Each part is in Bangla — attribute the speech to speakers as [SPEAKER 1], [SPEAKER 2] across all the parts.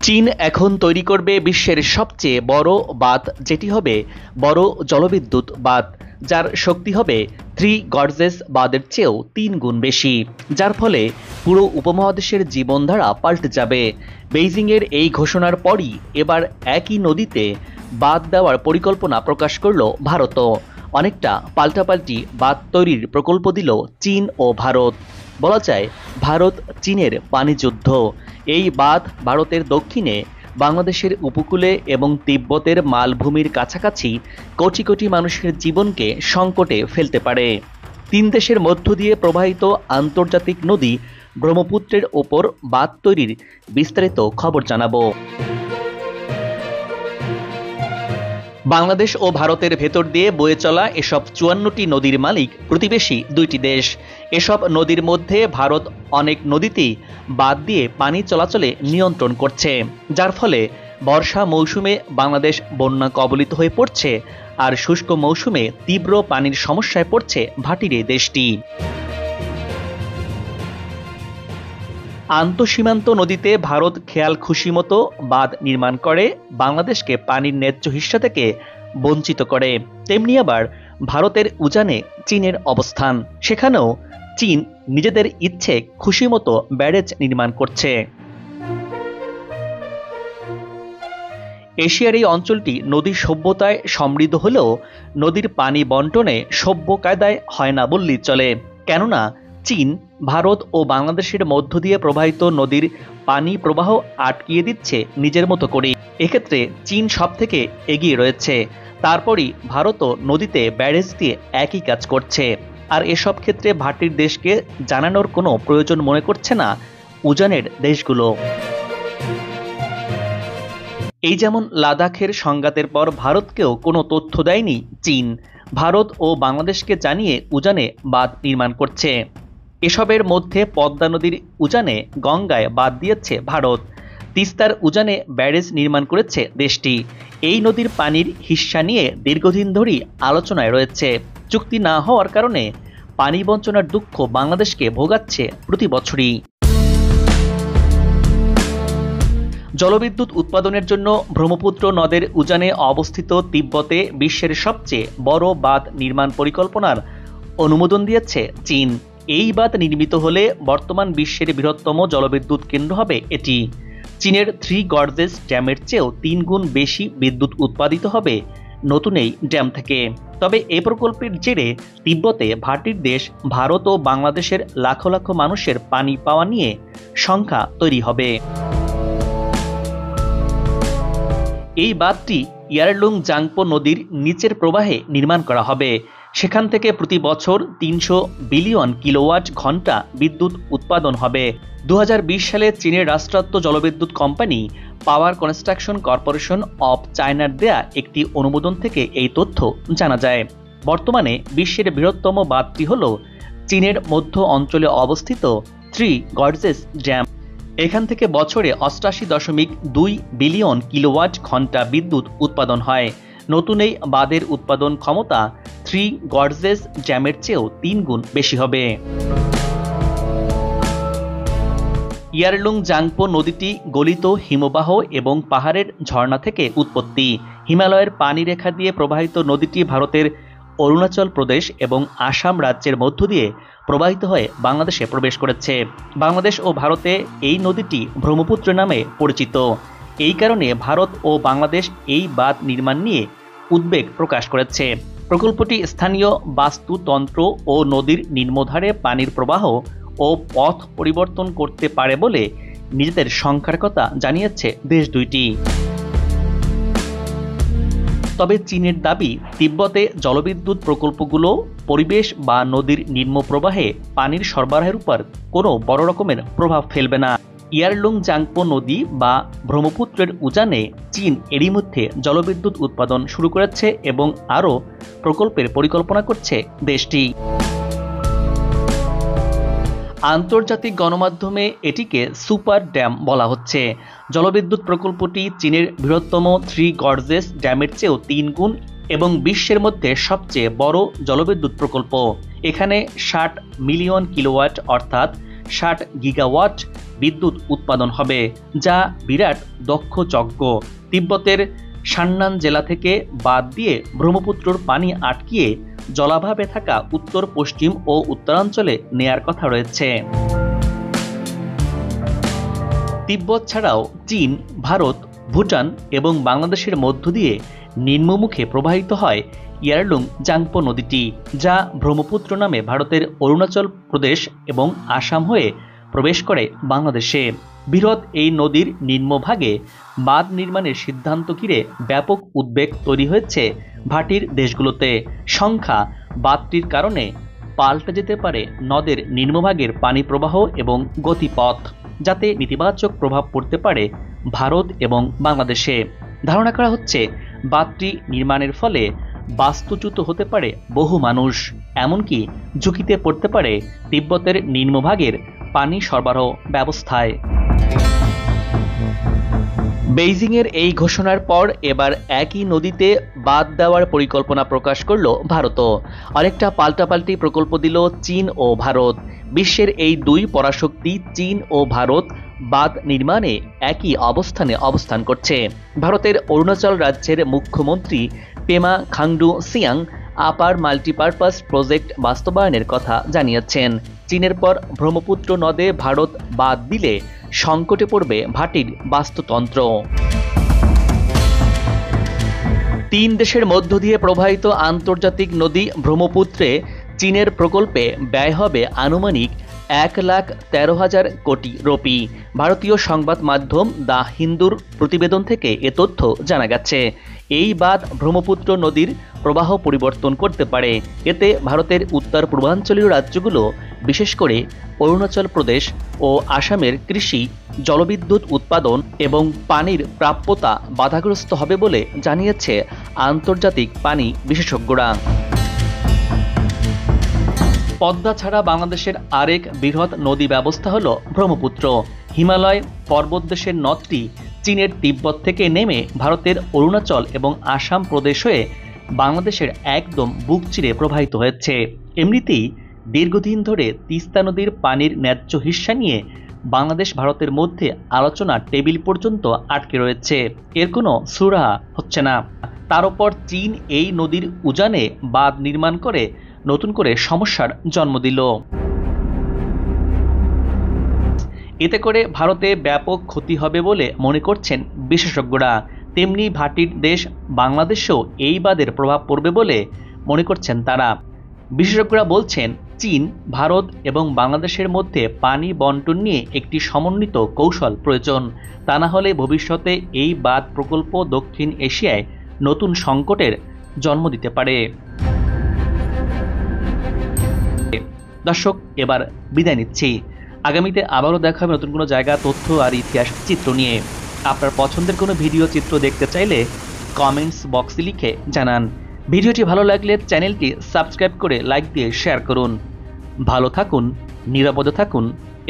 [SPEAKER 1] চীন এখন তৈরি করবে বিশ্বের সবচেয়ে বড় বাঁধ, যেটি হবে বড় জলবিদ্যুৎ বাঁধ, যার শক্তি হবে 3 গর্জেস বাঁধের চেয়েও 3 গুণ বেশি, যার ফলে পুরো উপমহাদেশের জীবনধারা পাল্টে যাবে। বেইজিংয়ের এই ঘোষণার পরই এবার একই নদীতে বাঁধ দেওয়ার পরিকল্পনা প্রকাশ করল ভারতও। অনেকটা পাল্টাপাল্টি বাঁধ তৈরির প্রকল্প দিল চীন ও ভারত। বলা যায় ভারত চীনের পানিযুদ্ধ। এই বাঁধ ভারতের দক্ষিণে বাংলাদেশের উপকূলে এবং তিব্বতের মালভূমির কাছাকাছি কোটি কোটি মানুষের জীবনকে সংকটে ফেলতে পারে। 3 দেশের মধ্য দিয়ে প্রবাহিত আন্তর্জাতিক নদী ব্রহ্মপুত্রের ওপর বাঁধ তৈরির বিস্তারিত খবর জানাবো। বাংলাদেশ ও ভারতের ভেতর দিয়ে বয়ে চলা এসব 54টি নদীর মালিক প্রতিবেশী 2টি দেশ। এসব নদীর মধ্যে ভারত অনেক নদীতেই বাঁধ দিয়ে পানি চলাচলে নিয়ন্ত্রণ করছে, যার ফলে বর্ষা মৌসুমে বাংলাদেশ বন্যা কবলিত হয়ে পড়ছে, আর শুষ্ক মৌসুমে তীব্র পানির সমস্যায় পড়ছে ভাটিরে দেশটি। আন্তঃসীমান্ত নদীতে ভারত খেয়াল খুশি মতো বাঁধ নির্মাণ করে বাংলাদেশকে পানির ন্যায্য হিস্সা থেকে বঞ্চিত করে। তেমনি আবার ভারতের উজানে চীনের অবস্থান, সেখানেও চীন নিজেদের ইচ্ছে খুশি মতো ব্যারেজ নির্মাণ করছে। এশিয়ার এই অঞ্চলটি নদী সভ্যতায় সমৃদ্ধ হলেও নদীর পানি বন্টনে সভ্য কায়দায় হয় না বললেই চলে। কেননা চীন ভারত ও বাংলাদেশের মধ্য দিয়ে প্রবাহিত নদীর পানি প্রবাহ আটকিয়ে দিচ্ছে নিজের মতো করে। এক্ষেত্রে চীন সবথেকে এগিয়ে রয়েছে, তারপরই ভারতও নদীতে ব্যারেজ দিয়ে একই কাজ করছে। আর এসব ক্ষেত্রে ভাটির দেশকে জানানোর কোনো প্রয়োজন মনে করছে না উজানের দেশগুলো। এই যেমন লাদাখের সংঘাতের পর ভারতকেও কোনো তথ্য দেয়নি চীন। ভারত ও বাংলাদেশকে জানিয়ে উজানে বাঁধ নির্মাণ করছে। এসবের মধ্যে পদ্মা নদীর উজানে গঙ্গায় বাঁধ দিয়েছে ভারত। তিস্তার উজানে ব্যারেজ নির্মাণ করেছে দেশটি। এই নদীর পানির হিস্সা নিয়ে দীর্ঘদিন ধরেই আলোচনায় রয়েছে। চুক্তি না হওয়ার কারণে পানি বঞ্চনার দুঃখ বাংলাদেশকে ভোগাচ্ছে প্রতি বছরই। জলবিদ্যুৎ উৎপাদনের জন্য ব্রহ্মপুত্র নদের উজানে অবস্থিত তিব্বতে বিশ্বের সবচেয়ে বড় বাঁধ নির্মাণ পরিকল্পনার অনুমোদন দিয়েছে চীন। এই বাঁধ নির্মিত হলে বর্তমান বিশ্বের বৃহত্তম জলবিদ্যুৎ কেন্দ্র হবে এটি। চীনের 3 গর্জেস ড্যামের চেয়েও 3 গুণ বেশি বিদ্যুৎ উৎপাদিত হবে নতুন এই ড্যাম থেকে। তবে এই প্রকল্পের জেরে তিব্বতে ভাটির দেশ ভারত ও বাংলাদেশের লাখো লাখো মানুষের পানি পাওয়া নিয়ে সংখ্যা তৈরি হবে। এই বাঁধটি ইয়ারলুং জাংপো নদীর নিচের প্রবাহে নির্মাণ করা হবে। সেখান থেকে প্রতি বছর 300 বিলিয়ন কিলোওয়াট ঘন্টা বিদ্যুৎ উৎপাদন হবে। 2020 সালে চীনের রাষ্ট্রায়ত্ত জলবিদ্যুৎ company power construction corporation of চায়নার দেয়া একটি অনুমোদন থেকে এই তথ্য জানা যায়। বর্তমানে বিশ্বের বৃহত্তম বাঁধটি হল চীনের মধ্য অঞ্চলে অবস্থিত 3 গর্জেস ড্যাম। এখান থেকে বছরে 88.2 বিলিয়ন কিলোওয়াট ঘন্টা বিদ্যুৎ উৎপাদন হয়। নতুন এই বাঁধের উৎপাদন ক্ষমতা 3 গর্জেস ড্যামের চেয়েও 3 গুণ বেশি হবে। ইয়ারলুং জাংপো নদীটি গলিত হিমবাহ এবং পাহাড়ের ঝর্ণা থেকে উৎপত্তি। হিমালয়ের পানি রেখা দিয়ে প্রবাহিত নদীটি ভারতের অরুণাচল প্রদেশ এবং আসাম রাজ্যের মধ্য দিয়ে প্রবাহিত হয়ে বাংলাদেশে প্রবেশ করেছে। বাংলাদেশ ও ভারতে এই নদীটি ব্রহ্মপুত্র নামে পরিচিত। এই কারণে ভারত ও বাংলাদেশ এই বাঁধ নির্মাণ নিয়ে উদ্বেগ প্রকাশ করেছে। প্রকল্পটি স্থানীয় বাস্তুতন্ত্র ও নদীর নিম্নধারে পানির প্রবাহ ও পথ পরিবর্তন করতে পারে বলে নিজেদের শঙ্কার কথা জানিয়েছে দেশ দুইটি। তবে চীনের দাবি, তিব্বতে জলবিদ্যুৎ প্রকল্পগুলো পরিবেশ বা নদীর নিম্ন প্রবাহে পানির সরবরাহের উপর কোনো বড় রকমের প্রভাব ফেলবে না। ইয়ারলুং জাংপো নদী বা ব্রহ্মপুত্রের উজানে চীন এরই মধ্যে জলবিদ্যুৎ উৎপাদন শুরু করেছে এবং আরও প্রকল্পের পরিকল্পনা করছে দেশটি। আন্তর্জাতিক গণমাধ্যমে এটিকে সুপার ড্যাম বলা হচ্ছে। জলবিদ্যুৎ প্রকল্পটি চীনের বৃহত্তম 3 গর্জেস ড্যামের চেয়েও 3 গুণ এবং বিশ্বের মধ্যে সবচেয়ে বড় জলবিদ্যুৎ প্রকল্প। এখানে 60 মিলিয়ন কিলোওয়াট অর্থাৎ 60 গিগাওয়াট বিদ্যুৎ উৎপাদন হবে, যা বিরাট দক্ষ যজ্ঞ। তিব্বতের সান্নান জেলা থেকে বাঁধ দিয়ে ব্রহ্মপুত্রর পানি আটকিয়ে জলাভাবে থাকা উত্তর পশ্চিম ও উত্তরাঞ্চলে নেয়ার কথা রয়েছে। তিব্বত ছাড়াও চীন, ভারত, ভুটান এবং বাংলাদেশের মধ্য দিয়ে নিম্নমুখে প্রবাহিত হয় ইয়ারলুং জাংপো নদীটি, যা ব্রহ্মপুত্র নামে ভারতের অরুণাচল প্রদেশ এবং আসাম হয়ে প্রবেশ করে বাংলাদেশে। বৃহৎ এই নদীর নিম্নভাগে বাঁধ নির্মাণের সিদ্ধান্ত ঘিরে ব্যাপক উদ্বেগ তৈরি হয়েছে ভাটির দেশগুলোতে। সংখ্যা বাঁধটির কারণে পাল্টে যেতে পারে নদের নিম্নভাগের পানি প্রবাহ এবং গতিপথ, যাতে নেতিবাচক প্রভাব পড়তে পারে ভারত এবং বাংলাদেশে। ধারণা করা হচ্ছে বাঁধটি নির্মাণের ফলে বাস্তুচ্যুত হতে পারে বহু মানুষ, এমনকি ঝুঁকিতে পড়তে পারে তিব্বতের নিম্নভাগের পানি সরবরাহ ব্যবস্থায়। বেইজিংয়ের এই ঘোষণার পর এবার একই নদীতে বাঁধ দেওয়ার পরিকল্পনা প্রকাশ করল ভারতও। অনেকটা পাল্টাপাল্টি প্রকল্প দিল চীন ও ভারত। বিশ্বের এই দুই পরাশক্তি চীন ও ভারত বাঁধ নির্মাণে একই অবস্থানে অবস্থান করছে। ভারতের অরুণাচল রাজ্যের মুখ্যমন্ত্রী পেমা খান্ডু সিয়াং আপার মাল্টিপারপাস প্রজেক্ট বাস্তবায়নের কথা জানিয়েছেন। চীনের পর ব্রহ্মপুত্র নদে ভারত বাঁধ দিলে সংকটে পড়বে ভাটির বাস্তুতন্ত্র। তিন দেশের মধ্য দিয়ে প্রবাহিত আন্তর্জাতিক নদী ব্রহ্মপুত্রে চীনের প্রকল্পে ব্যয় হবে আনুমানিক 1,13,000 কোটি রুপি। ভারতীয় সংবাদ মাধ্যম দ্য হিন্দুর প্রতিবেদন থেকে এ তথ্য জানা গেছে। এই বাঁধ ব্রহ্মপুত্র নদীর প্রবাহ পরিবর্তন করতে পারে। এতে ভারতের উত্তর পূর্বাঞ্চলীয় রাজ্যগুলো, বিশেষ করে অরুণাচল প্রদেশ ও আসামের কৃষি, জলবিদ্যুৎ উৎপাদন এবং পানির প্রাপ্যতা বাধাগ্রস্ত হবে বলে জানিয়েছে আন্তর্জাতিক পানি বিশেষজ্ঞরা। পদ্মা ছাড়া বাংলাদেশের আরেক বৃহৎ নদী ব্যবস্থা হল ব্রহ্মপুত্র। হিমালয় পর্বতদেশের নদটি চীনের তিব্বত থেকে নেমে ভারতের অরুণাচল এবং আসাম প্রদেশ হয়ে বাংলাদেশের একদম বুক চিরে প্রবাহিত হয়েছে। এমনিতেই দীর্ঘদিন ধরে তিস্তা নদীর পানির ন্যায্য হিস্সা নিয়ে বাংলাদেশ ভারতের মধ্যে আলোচনা টেবিল পর্যন্ত আটকে রয়েছে। এর কোনো সুরাহা হচ্ছে না। তার উপর চীন এই নদীর উজানে বাঁধ নির্মাণ করে নতুন করে সমস্যার জন্ম দিল। এতে করে ভারতে ব্যাপক ক্ষতি হবে বলে মনে করছেন বিশেষজ্ঞরা। তেমনি ভাটির দেশ বাংলাদেশেও এই বাঁধের প্রভাব পড়বে বলে মনে করছেন তারা। বিশেষজ্ঞরা বলছেন, চীন, ভারত এবং বাংলাদেশের মধ্যে পানি বন্টন নিয়ে একটি সমন্বিত কৌশল প্রয়োজন। তা না হলে ভবিষ্যতে এই বাঁধ প্রকল্প দক্ষিণ এশিয়ায় নতুন সংকটের জন্ম দিতে পারে। দর্শক, এবার বিদায় নিচ্ছি। আগামীতে আবারও দেখা হবে নতুন কোনো জায়গা, তথ্য আর ইতিহাস চিত্র নিয়ে। আপনার পছন্দের কোনো ভিডিও চিত্র দেখতে চাইলে কমেন্টস বক্সে লিখে জানান। ভিডিওটি ভালো লাগলে চ্যানেলটি সাবস্ক্রাইব করে লাইক দিয়ে শেয়ার করুন। ভালো থাকুন, নিরাপদে থাকুন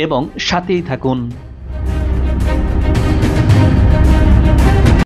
[SPEAKER 1] এবং সাথেই থাকুন।